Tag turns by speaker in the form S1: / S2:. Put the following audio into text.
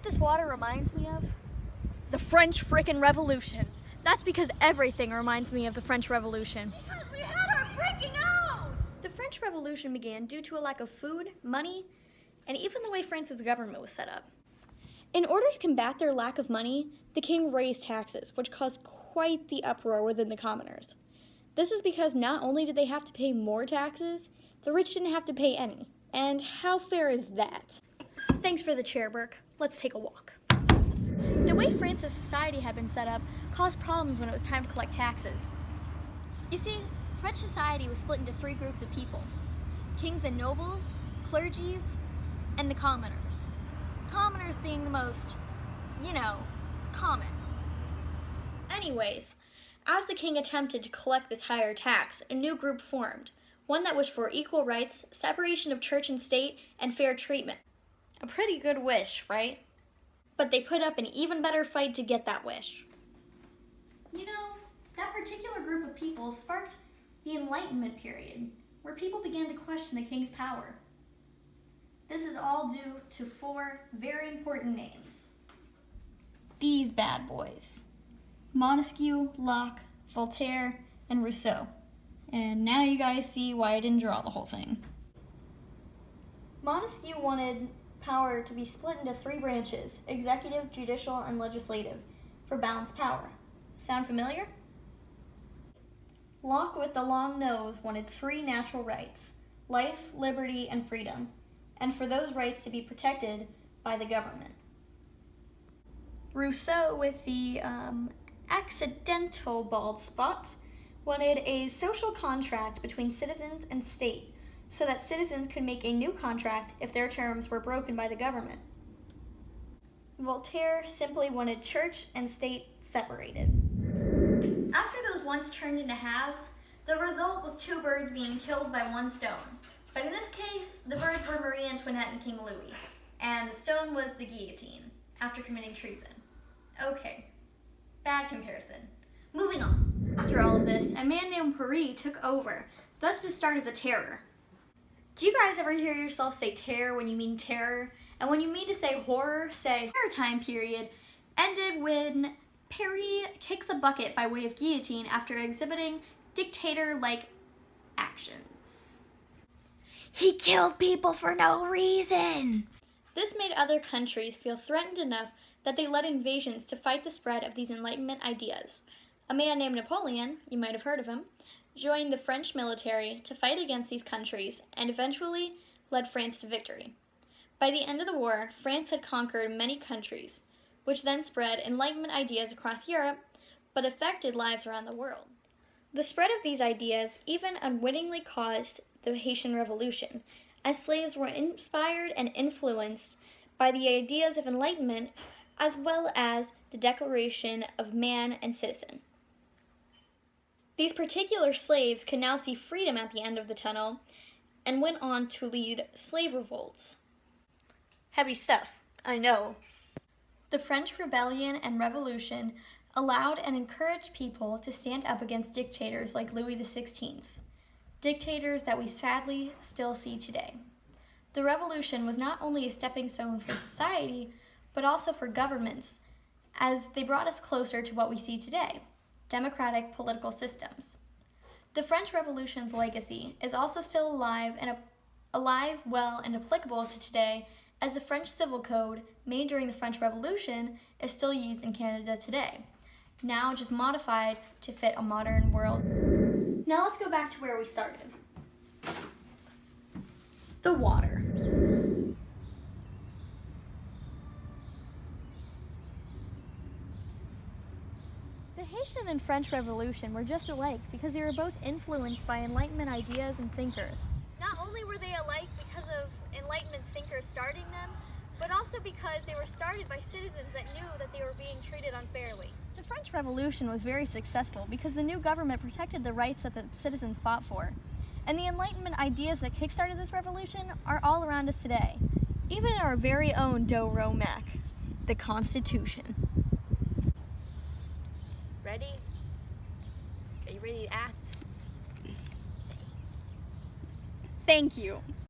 S1: what this water reminds me of? The French frickin' Revolution. That's because everything reminds me of the French Revolution.
S2: Because we had our freaking own!
S1: The French Revolution began due to a lack of food, money, and even the way France's government was set up. In order to combat their lack of money, the king raised taxes, which caused quite the uproar within the commoners. This is because not only did they have to pay more taxes, the rich didn't have to pay any. And how fair is that? Thanks for the chair, Burke. Let's take a walk. The way France's society had been set up caused problems when it was time to collect taxes. You see, French society was split into three groups of people: kings and nobles, clergies, and the commoners. Commoners being the most, common. Anyways, as the king attempted to collect this higher tax, a new group formed, one that was for equal rights, separation of church and state, and fair treatment. A pretty good wish, right? But they put up an even better fight to get that wish. That particular group of people sparked the Enlightenment period, where people began to question the king's power. This is all due to four very important names. These bad boys: Montesquieu, Locke, Voltaire, and Rousseau. And now you guys see why I didn't draw the whole thing. Montesquieu wanted power to be split into three branches: executive, judicial, and legislative, for balanced power. Sound familiar? Locke, with the long nose, wanted three natural rights: life, liberty, and freedom, and for those rights to be protected by the government. Rousseau, with the accidental bald spot, wanted a social contract between citizens and state, so that citizens could make a new contract if their terms were broken by the government. Voltaire simply wanted church and state separated. After those once turned into halves, the result was two birds being killed by one stone. But in this case, the birds were Marie Antoinette and King Louis, and the stone was the guillotine, after committing treason. Okay, bad comparison. Moving on. After all of this, a man named Paris took over, thus the start of the terror. Do you guys ever hear yourself say terror when you mean terror? And when you mean to say horror, say horror time period ended when Paris kicked the bucket by way of guillotine after exhibiting dictator-like actions. He killed people for no reason! This made other countries feel threatened enough that they led invasions to fight the spread of these Enlightenment ideas. A man named Napoleon, you might have heard of him, joined the French military to fight against these countries and eventually led France to victory. By the end of the war, France had conquered many countries, which then spread Enlightenment ideas across Europe, but affected lives around the world. The spread of these ideas even unwittingly caused the Haitian Revolution, as slaves were inspired and influenced by the ideas of Enlightenment as well as the Declaration of Man and Citizen. These particular slaves could now see freedom at the end of the tunnel and went on to lead slave revolts. Heavy stuff, I know. The French Rebellion and Revolution allowed and encouraged people to stand up against dictators like Louis XVI, dictators that we sadly still see today. The revolution was not only a stepping stone for society, but also for governments, as they brought us closer to what we see today: democratic political systems. The French Revolution's legacy is also still alive, well, and applicable to today, as the French Civil Code, made during the French Revolution, is still used in Canada today, now just modified to fit a modern world. Now let's go back to where we started. The water. The Haitian and French Revolution were just alike because they were both influenced by Enlightenment ideas and thinkers. Not only were they alike because of Enlightenment thinkers starting them, but also because they were started by citizens that knew that they were being treated unfairly. The French Revolution was very successful because the new government protected the rights that the citizens fought for. And the Enlightenment ideas that kickstarted this revolution are all around us today, even in our very own Do-Ro-Mac, the Constitution.
S2: Ready? Are you ready to act?
S1: Thank you.